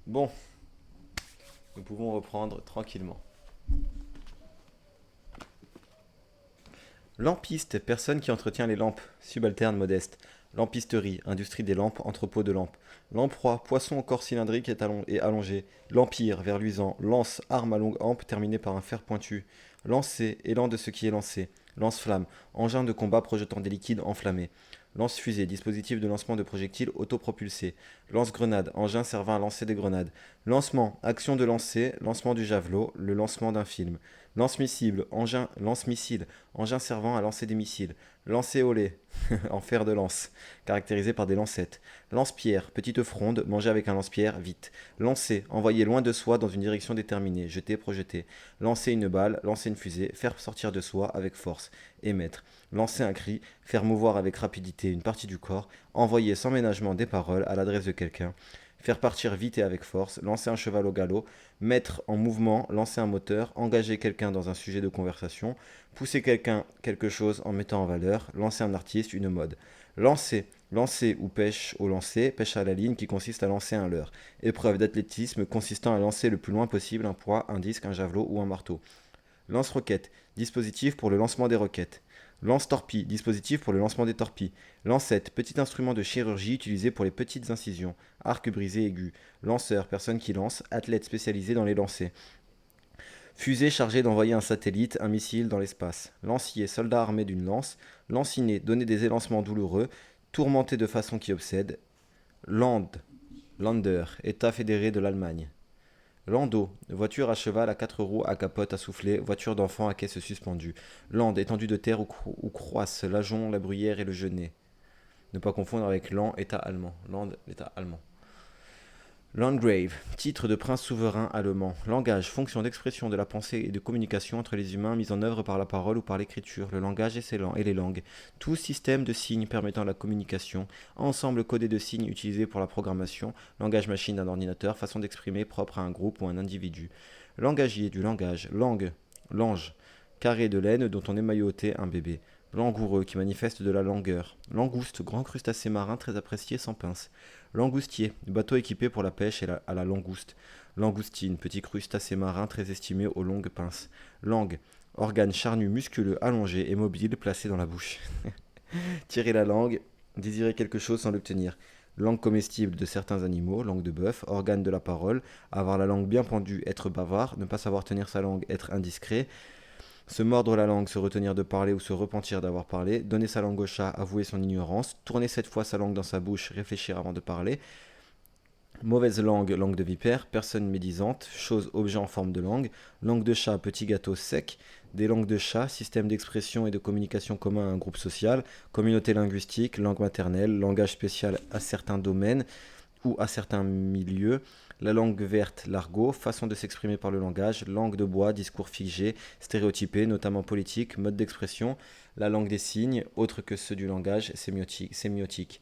Speaker 1: Bon, nous pouvons reprendre tranquillement. Lampiste, personne qui entretient les lampes, subalterne modeste. Lampisterie, industrie des lampes, entrepôt de lampes. Lamproie, poisson au corps cylindrique et allongé. L'empire, vers luisant. Lance, arme à longue hampe terminée par un fer pointu. Lancer, élan de ce qui est lancé. Lance-flamme, engin de combat projetant des liquides enflammés. Lance-fusée, dispositif de lancement de projectiles autopropulsés. Lance-grenade, engin servant à lancer des grenades. Lancement, action de lancer, lancement du javelot, le lancement d'un film. Lance-missile, engin servant à lancer des missiles. Lancer au lait, en fer de lance, caractérisé par des lancettes. Lance-pierre, petite fronde, manger avec un lance-pierre, vite. Lancer, envoyer loin de soi dans une direction déterminée, jeter, projeter. Lancer une balle, lancer une fusée, faire sortir de soi avec force, émettre. Lancer un cri, faire mouvoir avec rapidité une partie du corps, envoyer sans ménagement des paroles à l'adresse de quelqu'un. Faire partir vite et avec force, lancer un cheval au galop, mettre en mouvement, lancer un moteur, engager quelqu'un dans un sujet de conversation, pousser quelqu'un quelque chose en mettant en valeur, lancer un artiste, une mode. Lancer, lancer ou pêche au lancer, pêche à la ligne qui consiste à lancer un leurre. Épreuve d'athlétisme consistant à lancer le plus loin possible un poids, un disque, un javelot ou un marteau. Lance-roquette, dispositif pour le lancement des roquettes. Lance-torpille, dispositif pour le lancement des torpilles. Lancette, petit instrument de chirurgie utilisé pour les petites incisions. Arc brisé aigu. Lanceur, personne qui lance. Athlète spécialisé dans les lancers. Fusée chargée d'envoyer un satellite, un missile dans l'espace. Lancier, soldat armé d'une lance. Lanciné, donner des élancements douloureux. Tourmenté de façon qui obsède. Land, Lander, État fédéré de l'Allemagne. Landau, voiture à cheval à quatre roues à capote à souffler, voiture d'enfant à caisse suspendue. Lande, étendue de terre où croissent l'ajon, la bruyère et le genêt. Ne pas confondre avec Land, État allemand. Land, l'État allemand. Landgrave, titre de prince souverain allemand. Langage, fonction d'expression de la pensée et de communication entre les humains mise en œuvre par la parole ou par l'écriture. Le langage et les langues. Tout système de signes permettant la communication. Ensemble codé de signes utilisé pour la programmation. Langage machine d'un ordinateur. Façon d'exprimer propre à un groupe ou un individu. Langagier, du langage. Langue, lange. Carré de laine dont on émaillotait un bébé. Langoureux, qui manifeste de la langueur. Langouste, grand crustacé marin très apprécié sans pince. Langoustier, bateau équipé pour la pêche à la langouste. Langoustine, petit crustacé marin très estimé aux longues pinces. Langue, organe charnu, musculeux, allongé et mobile placé dans la bouche. Tirer la langue, désirer quelque chose sans l'obtenir. Langue comestible de certains animaux, langue de bœuf, organe de la parole, avoir la langue bien pendue, être bavard, ne pas savoir tenir sa langue, être indiscret, se mordre la langue, se retenir de parler ou se repentir d'avoir parlé, donner sa langue au chat, avouer son ignorance, tourner cette fois sa langue dans sa bouche, réfléchir avant de parler. Mauvaise langue, langue de vipère, personne médisante, chose, objet en forme de langue, langue de chat, petit gâteau sec, des langues de chat, système d'expression et de communication commun à un groupe social, communauté linguistique, langue maternelle, langage spécial à certains domaines ou à certains milieux, la langue verte, l'argot, façon de s'exprimer par le langage, langue de bois, discours figé, stéréotypé, notamment politique, mode d'expression, la langue des signes, autre que ceux du langage, sémiotique.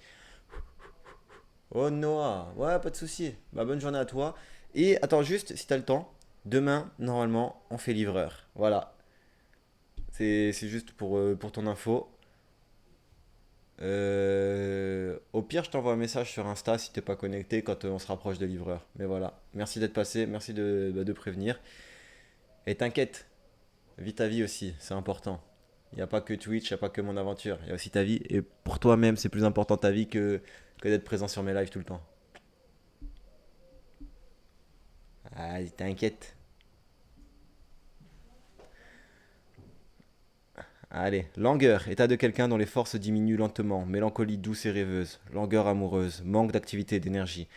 Speaker 1: Oh Noah, ouais, pas de souci. Bah, bonne journée à toi. Et attends juste, si t'as le temps, demain, normalement, on fait livreur. Voilà, c'est juste pour ton info. Au pire, je t'envoie un message sur Insta si t'es pas connecté quand on se rapproche de livreur. Mais voilà, merci d'être passé, merci de prévenir. Et t'inquiète, vis ta vie aussi, c'est important. Il n'y a pas que Twitch, il n'y a pas que mon aventure, il y a aussi ta vie. Et pour toi-même, c'est plus important ta vie que d'être présent sur mes lives tout le temps. Ah, t'inquiète. Allez, langueur, état de quelqu'un dont les forces diminuent lentement, mélancolie douce et rêveuse, langueur amoureuse, manque d'activité, d'énergie.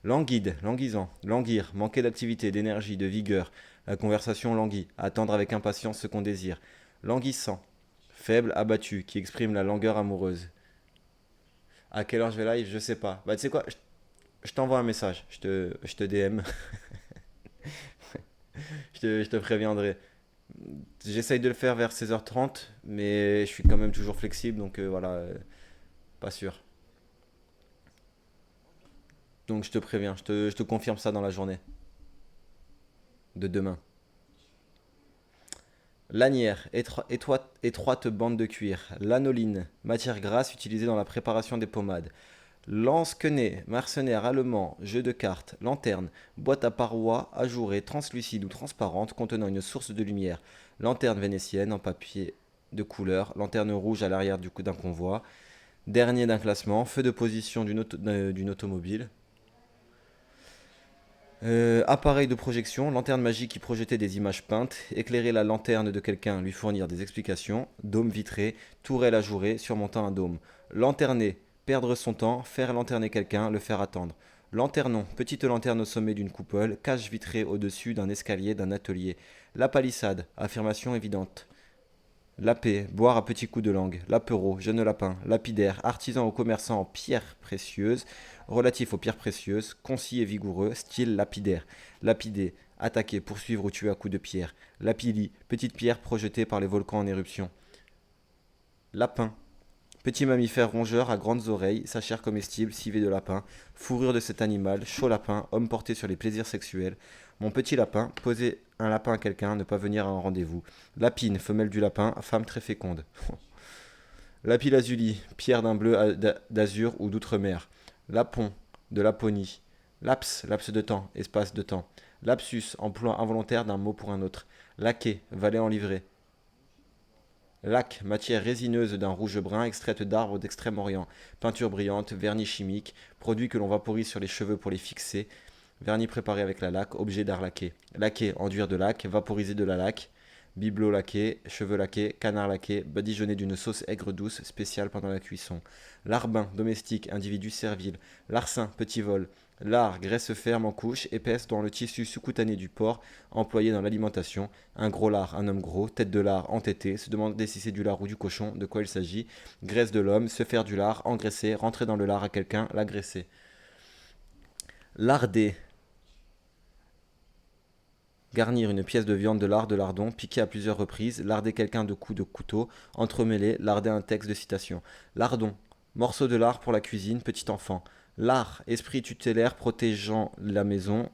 Speaker 1: Languide, languissant, languir, manquer d'activité, d'énergie, de vigueur, la conversation languit, attendre avec impatience ce qu'on désire. Languissant, faible, abattu, qui exprime la langueur amoureuse. À quelle heure je vais live, je sais pas. Bah tu sais quoi, je t'envoie un message, je te DM, je te préviendrai. J'essaye de le faire vers 16h30, mais je suis quand même toujours flexible, donc voilà, pas sûr. Donc je te préviens, je te confirme ça dans la journée de demain. Lanière, étroite bande de cuir. Lanoline, matière grasse utilisée dans la préparation des pommades. Lance-quenet, mercenaire allemand, jeu de cartes, lanterne, boîte à parois ajourée, translucide ou transparente contenant une source de lumière. Lanterne vénitienne en papier de couleur, lanterne rouge à l'arrière d'un convoi. Dernier d'un classement, feu de position d'une automobile. Appareil de projection, lanterne magique qui projetait des images peintes, éclairer la lanterne de quelqu'un, lui fournir des explications, dôme vitré, tourelle ajourée surmontant un dôme. Lanterner, perdre son temps, faire lanterner quelqu'un, le faire attendre. Lanternon, petite lanterne au sommet d'une coupole, cage vitrée au-dessus d'un escalier d'un atelier. La palissade, affirmation évidente. Lapé, boire à petits coups de langue. Lapereau, jeune lapin. Lapidaire, artisan ou commerçant en pierres précieuses, relatif aux pierres précieuses, concis et vigoureux, style lapidaire. Lapidé, attaquer, poursuivre ou tuer à coups de pierre. Lapili, petite pierre projetée par les volcans en éruption. Lapin, petit mammifère rongeur à grandes oreilles, sa chair comestible, civet de lapin, fourrure de cet animal, chaud lapin, homme porté sur les plaisirs sexuels. Mon petit lapin, poser un lapin à quelqu'un, ne pas venir à un rendez-vous. Lapine, femelle du lapin, femme très féconde. Lapis-lazuli, pierre d'un bleu d'azur ou d'outre-mer. Lapon, de Laponie. Laps de temps, espace de temps. Lapsus, emploi involontaire d'un mot pour un autre. Laquais, valet en livrée. Laque, matière résineuse d'un rouge brun extraite d'arbres d'Extrême-Orient. Peinture brillante, vernis chimique, produit que l'on vaporise sur les cheveux pour les fixer. Vernis préparé avec la laque, objet d'art laqué. Laqué, enduire de laque, vaporiser de la laque. Bibelot laqué, cheveux laqués, canard laqué, badigeonné d'une sauce aigre douce spéciale pendant la cuisson. Larbin, domestique, individu servile. Larcin, petit vol. Lard, graisse ferme en couche, épaisse dans le tissu sous-cutané du porc, employé dans l'alimentation. Un gros lard, un homme gros, tête de lard, entêté, se demander si c'est du lard ou du cochon, de quoi il s'agit. Graisse de l'homme, se faire du lard, engraisser, rentrer dans le lard à quelqu'un, l'agresser. Larder, garnir une pièce de viande de lard de lardon, piquer à plusieurs reprises, larder quelqu'un de coups de couteau, entremêler, larder un texte de citation. Lardon, morceau de lard pour la cuisine, petit enfant. Lard, esprit tutélaire protégeant la maison.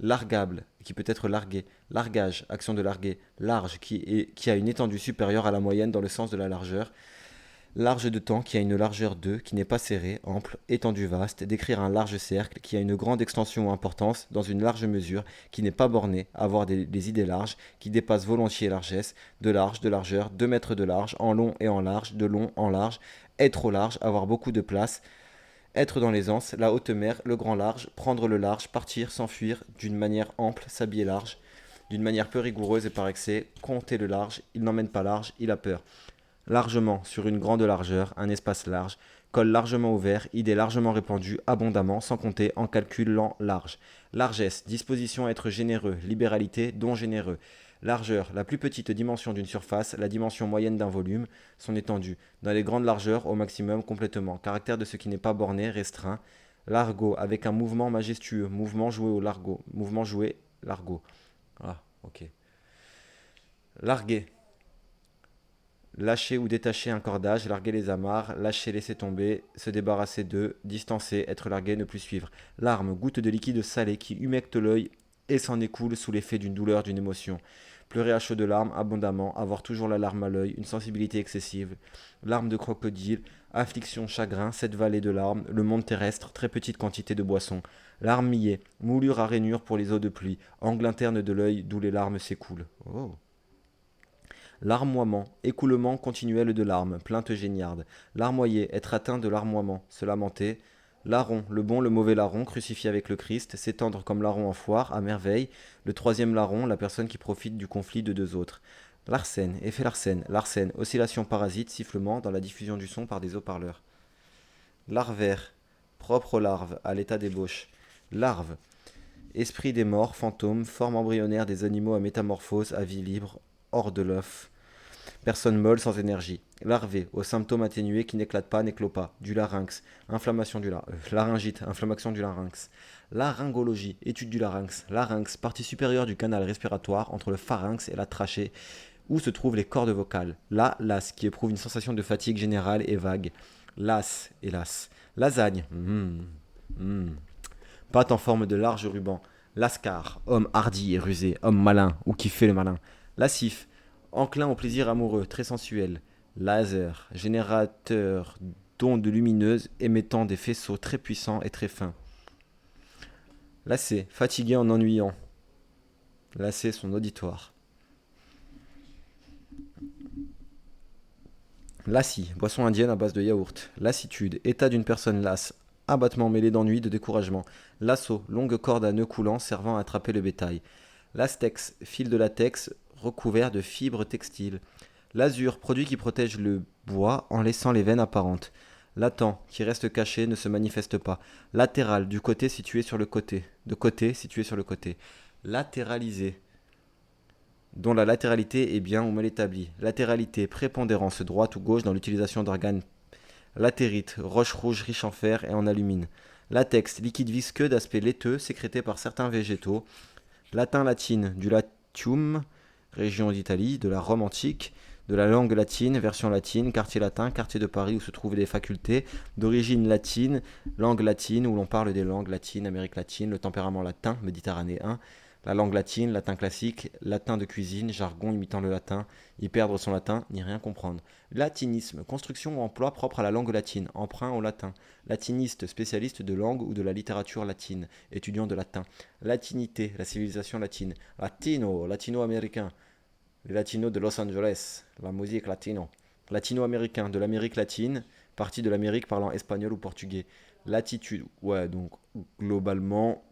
Speaker 1: Largable, qui peut être largué. Largage, action de larguer. Large, qui a une étendue supérieure à la moyenne dans le sens de la largeur. Large de temps qui a une largeur de, qui n'est pas serré, ample, étendu vaste, décrire un large cercle qui a une grande extension ou importance, dans une large mesure, qui n'est pas borné, avoir des idées larges, qui dépasse volontiers largesse, de large, de largeur, 2 mètres de large, en long et en large, de long en large, être au large, avoir beaucoup de place, être dans l'aisance, la haute mer, le grand large, prendre le large, partir, s'enfuir, d'une manière ample, s'habiller large, d'une manière peu rigoureuse et par excès, compter le large, il n'emmène pas large, il a peur. Largement, sur une grande largeur, un espace large, col largement ouvert, idée largement répandue, abondamment, sans compter, en calculant large. Largesse, disposition à être généreux, libéralité, don généreux. Largeur, la plus petite dimension d'une surface, la dimension moyenne d'un volume, son étendue. Dans les grandes largeurs, au maximum, complètement. Caractère de ce qui n'est pas borné, restreint. Largo, avec un mouvement majestueux. Mouvement joué au largo. Mouvement joué, largo. Ah, ok. Larguer, lâcher ou détacher un cordage, larguer les amarres, lâcher, laisser tomber, se débarrasser d'eux, distancer, être largué, ne plus suivre. Larme, goutte de liquide salé qui humecte l'œil et s'en écoule sous l'effet d'une douleur, d'une émotion. Pleurer à chaud de larmes, abondamment, avoir toujours la larme à l'œil, une sensibilité excessive. Larmes de crocodile, affliction, chagrin, cette vallée de larmes, le monde terrestre, très petite quantité de boisson. Larmes millées, moulure à rainure pour les eaux de pluie, angle interne de l'œil d'où les larmes s'écoulent. Oh. Larmoiement, écoulement continuel de larmes, plainte géniarde. Larmoyer, être atteint de larmoiement, se lamenter. Larron, le bon, le mauvais larron, crucifié avec le Christ, s'étendre comme larron en foire, à merveille. Le troisième larron, la personne qui profite du conflit de deux autres. Larsen, effet Larsen, oscillation parasite, sifflement dans la diffusion du son par des haut-parleurs. Larvaire, propre aux larves, à l'état d'ébauche. Larve, esprit des morts, fantôme, forme embryonnaire des animaux à métamorphose, à vie libre, hors de l'œuf. Personne molle sans énergie. Larvé, aux symptômes atténués qui n'éclatent pas, n'éclot pas. Du larynx, inflammation du laryngite, inflammation du larynx. Laryngologie, étude du larynx. Larynx, partie supérieure du canal respiratoire entre le pharynx et la trachée, où se trouvent les cordes vocales. Las, qui éprouve une sensation de fatigue générale et vague. Las, hélas. Lasagne, pâte en forme de large ruban. Lascar, homme hardi et rusé, homme malin ou qui fait le malin. Lascif, Enclin au plaisir amoureux, très sensuel. Laser, générateur d'ondes lumineuses émettant des faisceaux très puissants et très fins. Lassé, fatigué en ennuyant. Lassé, son auditoire. Lassie, boisson indienne à base de yaourt. Lassitude, état d'une personne lasse. Abattement mêlé d'ennui, de découragement. Lasso, longue corde à nœud coulant servant à attraper le bétail. Lastex, fil de latex recouvert de fibres textiles. L'azur, produit qui protège le bois en laissant les veines apparentes. Latent, qui reste caché, ne se manifeste pas. Latéral, du côté situé sur le côté. De côté situé sur le côté. Latéralisé, dont la latéralité est bien ou mal établie. Latéralité, prépondérance droite ou gauche dans l'utilisation d'organes. Latérite, roche rouge riche en fer et en alumine. Latex, liquide visqueux d'aspect laiteux sécrété par certains végétaux. Latin latine, du Latium, région d'Italie, de la Rome antique, de la langue latine, version latine, quartier latin, quartier de Paris où se trouvent des facultés, d'origine latine, langue latine où l'on parle des langues latines, Amérique latine, le tempérament latin, méditerranéen, la langue latine, latin classique, latin de cuisine, jargon imitant le latin, y perdre son latin, n'y rien comprendre. Latinisme, construction ou emploi propre à la langue latine, emprunt au latin. Latiniste, spécialiste de langue ou de la littérature latine, étudiant de latin. Latinité, la civilisation latine. Latino, latino-américain, les latinos de Los Angeles, la musique latino. Latino-américain, de l'Amérique latine, partie de l'Amérique parlant espagnol ou portugais. Latitude, ouais, donc globalement,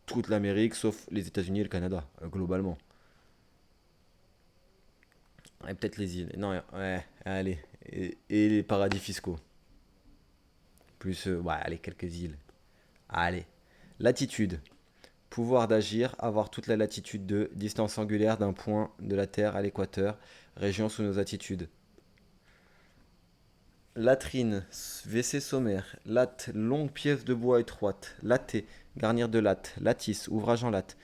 Speaker 1: toute l'Amérique sauf les États-Unis et le Canada, globalement. Et peut-être les îles. Non, ouais, allez. Et les paradis fiscaux. Plus, ouais, allez, quelques îles. Allez. Latitude. Pouvoir d'agir, avoir toute la latitude de, distance angulaire d'un point de la Terre à l'équateur, région sous nos latitudes. Latrine, WC sommaire, latte, longue pièce de bois étroite, latté, garnir de latte, lattice, ouvrage en latte.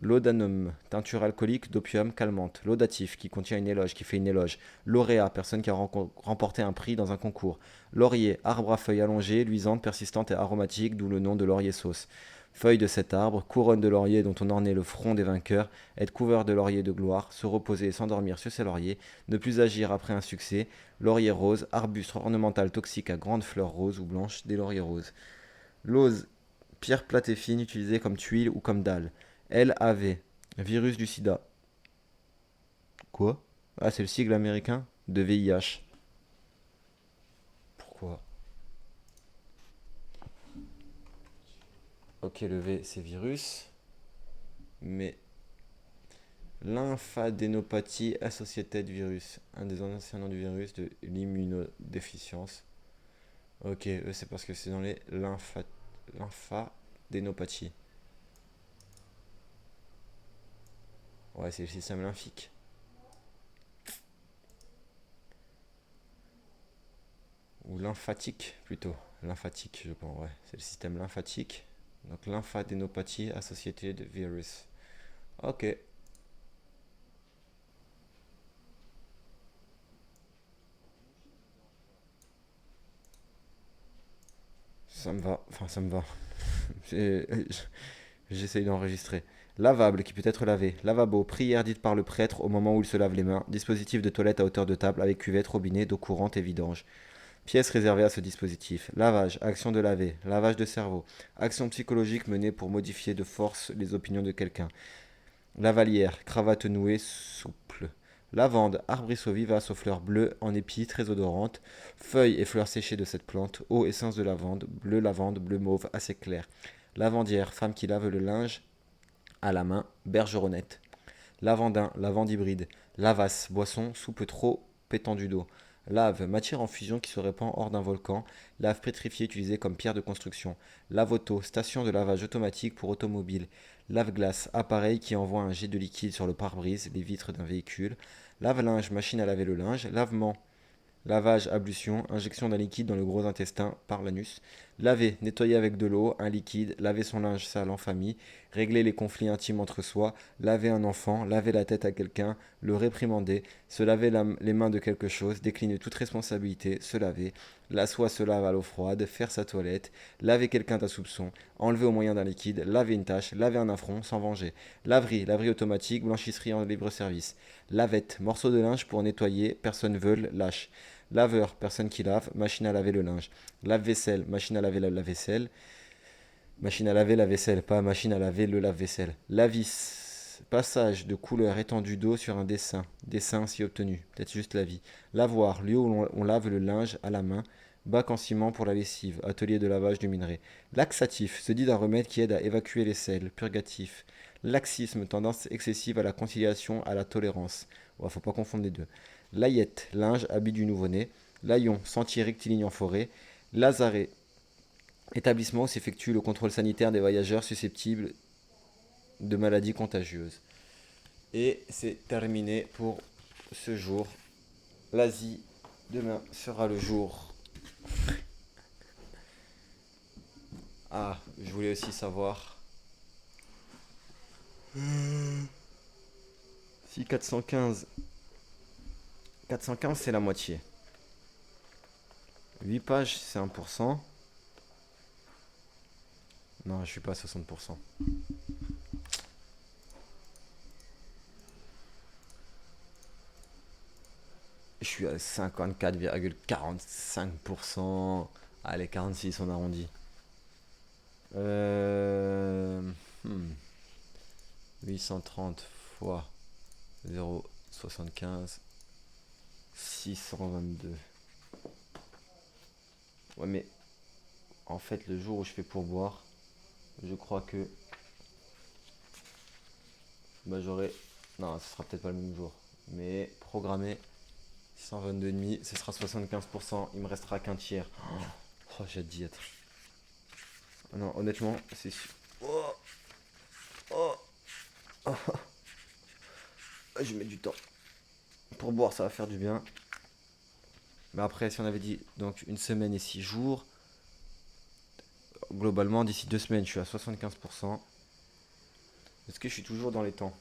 Speaker 1: Laudanum, teinture alcoolique d'opium calmante. Laudatif, qui contient une éloge, qui fait une éloge. Lauréat, personne qui a remporté un prix dans un concours. Laurier, arbre à feuilles allongées, luisantes, persistantes et aromatiques, d'où le nom de laurier sauce. Feuille de cet arbre, couronne de laurier dont on ornait le front des vainqueurs, être couvert de laurier de gloire, se reposer et s'endormir sur ses lauriers, ne plus agir après un succès. Laurier rose, arbuste ornemental toxique à grandes fleurs roses ou blanches, des lauriers roses. Lauze, pierre plate et fine utilisée comme tuile ou comme dalle. LAV, virus du sida. Quoi? Ah, c'est le sigle américain de VIH. Pourquoi? Ok, le V c'est virus, mais lymphadénopathie associated virus, un des anciens noms du virus de l'immunodéficience. Ok, c'est parce que c'est dans les lymphadénopathies. Ouais, c'est le système lymphique. Ou lymphatique plutôt. Lymphatique, je pense, ouais. C'est le système lymphatique. Donc lymphadénopathie associated virus. Ok, ça me va. Enfin, ça me va. C'est- J'essaye d'enregistrer. Lavable, qui peut être lavé. Lavabo, prière dite par le prêtre au moment où il se lave les mains. Dispositif de toilette à hauteur de table avec cuvette, robinet, d'eau courante et vidange. Pièce réservée à ce dispositif. Lavage, action de laver. Lavage de cerveau. Action psychologique menée pour modifier de force les opinions de quelqu'un. Lavalière, cravate nouée, souple. Lavande, arbrisseau vivace aux fleurs bleues en épi, très odorantes. Feuilles et fleurs séchées de cette plante. Eau, essence de lavande, bleu mauve, assez clair. Lavandière, femme qui lave le linge à la main, bergeronnette. Lavandin, lavande hybride. Lavasse, boisson, soupe trop pétendue d'eau. Lave, matière en fusion qui se répand hors d'un volcan. Lave pétrifiée utilisée comme pierre de construction. Lave-auto, station de lavage automatique pour automobile. Lave-glace, appareil qui envoie un jet de liquide sur le pare-brise, les vitres d'un véhicule. Lave-linge, machine à laver le linge. Lavement, lavage, ablution, injection d'un liquide dans le gros intestin par l'anus. Laver, nettoyer avec de l'eau, un liquide, laver son linge sale en famille, régler les conflits intimes entre soi, laver un enfant, laver la tête à quelqu'un, le réprimander, se laver les mains de quelque chose, décliner toute responsabilité, se laver, la soie se lave à l'eau froide, faire sa toilette, laver quelqu'un d'un soupçon, enlever au moyen d'un liquide, laver une tâche, laver un affront, s'en venger. Laverie, laverie automatique, blanchisserie en libre service. Lavette, morceau de linge pour nettoyer, personne veule, lâche. Laveur, personne qui lave, machine à laver le linge. Lave-vaisselle, machine à laver la vaisselle. Machine à laver la vaisselle, pas machine à laver le lave-vaisselle. Lavis, passage de couleur étendue d'eau sur un dessin. Dessin si obtenu, peut-être juste la vie. Lavoir, lieu où on lave le linge à la main. Bac en ciment pour la lessive, atelier de lavage du minerai. Laxatif, se dit d'un remède qui aide à évacuer les sels. Purgatif. Laxisme, tendance excessive à la conciliation, à la tolérance. Ouais, faut pas confondre les deux. Layette, linge, habit du nouveau-né. Layon, sentier rectiligne en forêt. Lazaret, établissement où s'effectue le contrôle sanitaire des voyageurs susceptibles de maladies contagieuses. Et c'est terminé pour ce jour. L'Asie, demain sera le jour. Ah, je voulais aussi savoir si 415 c'est la moitié. 8 pages c'est 1%. Non, je suis pas à 60%. Je suis à 54,45%. Allez, 46 on arrondit. Euh, hmm, 830 fois 0,75. 622. Ouais, mais en fait, le jour où je fais pourboire, je crois que bah, j'aurai. Non, ce sera peut-être pas le même jour. Mais programmé 122,5, ce sera 75%. Il me restera qu'un tiers. Oh, j'ai hâte d'y être. Non, honnêtement, c'est sûr. Oh, oh, oh. Je mets du temps. Pour boire, ça va faire du bien. Mais après, si on avait dit donc une semaine et 6 jours, globalement, d'ici 2 semaines, je suis à 75%. Est-ce que je suis toujours dans les temps?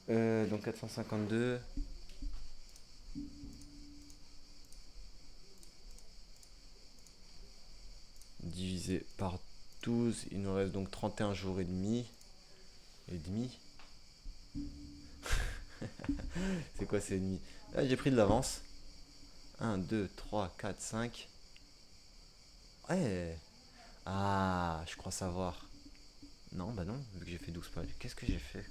Speaker 1: Donc 452 divisé par 12, il nous reste donc 31 jours et demi. Et demi. C'est quoi c'est demi? Ah, j'ai pris de l'avance. 1, 2, 3, 4, 5. Ouais. Ah, je crois savoir. Non, bah non, vu que j'ai fait 12 pages. Qu'est-ce que j'ai fait?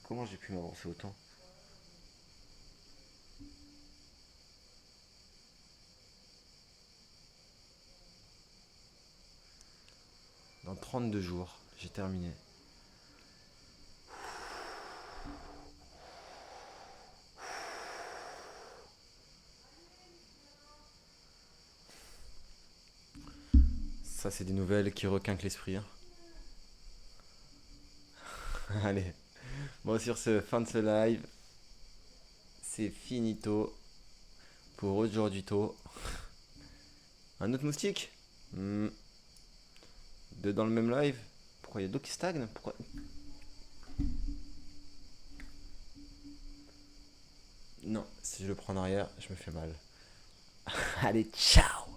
Speaker 1: Comment j'ai pu m'avancer autant? Dans 32 jours, j'ai terminé. Ça, c'est des nouvelles qui requinquent l'esprit, hein. Allez. Bon, sur ce, fin de ce live. C'est finito pour aujourd'hui tôt. Un autre moustique? Deux dans le même live? Pourquoi il y a deux qui stagnent? Pourquoi? Non, si je le prends en arrière, je me fais mal. Allez, ciao!